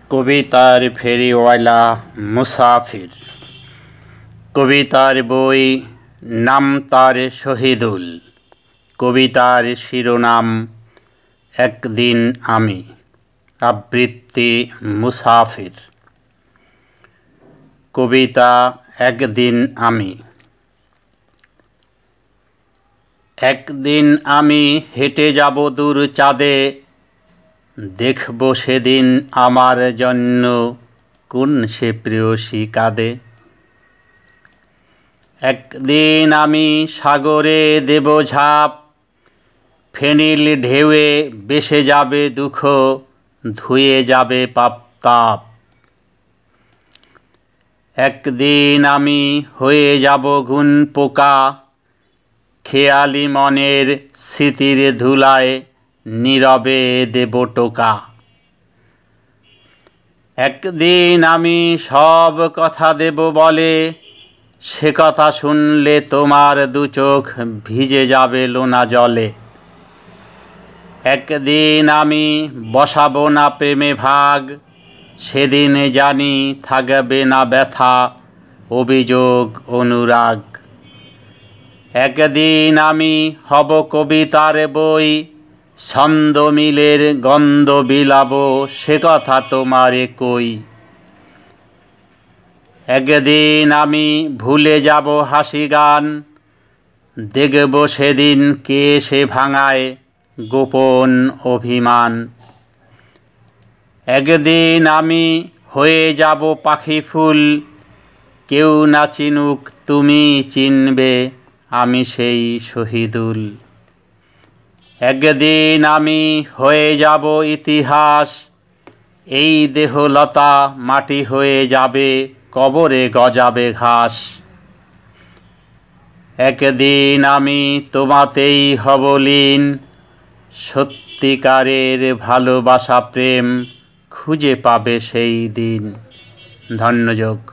কবিতার ফেরিওয়ালা মুসাফির। কবিতার বই, নাম তার শহীদুল। কবিতার শিরোনাম একদিন আমি। আবৃত্তি মুসাফির। কবিতা একদিন আমি। একদিন আমি হেঁটে যাব দূর চাঁদে, দেখব সেদিন আমার জন্য কোন সে প্রেয়সী কাঁদে। একদিন আমি সাগরে দেব ঝাঁপ, ফেনিল ঢেউয়ে বেসে যাবে দুঃখ, ধুয়ে যাবে পাপ তাপ। একদিন আমি হয়ে যাব ঘুন পোকা, খেয়ালি মনের স্মৃতির ধুলায় নীরবে দেব টোকা। একদিন আমি সব কথা দেব বলে, সে কথা শুনলে তোমার দু চোখ ভিজে যাবে লোনা জলে। একদিন আমি বসাবো না প্রেমে ভাগ, সেদিন জানি থাকবে না ব্যথা, অভিযোগ, অনুরাগ। একদিন আমি হব কবিতার বই, ছন্দ মিলের গন্ধ বিলাবো, সে কথা তোমারে কই। একদিন আমি ভুলে যাব হাসি গান, দেখব সেদিন কে সে ভাঙায় গোপন অভিমান। একদিন আমি হয়ে যাব পাখি ফুল, কেউ না চিনুক তুমি চিনবে আমি সেই শহীদুল। একদিন আমি হয়ে যাব ইতিহাস, এই দেহলতা মাটি হয়ে যাবে, কবরে গজাবে ঘাস। একদিন আমি তোমাতেই হব লীন, সত্যিকারের ভালোবাসা প্রেম খুঁজে পাবে সেই দিন। ধন্যযোগ।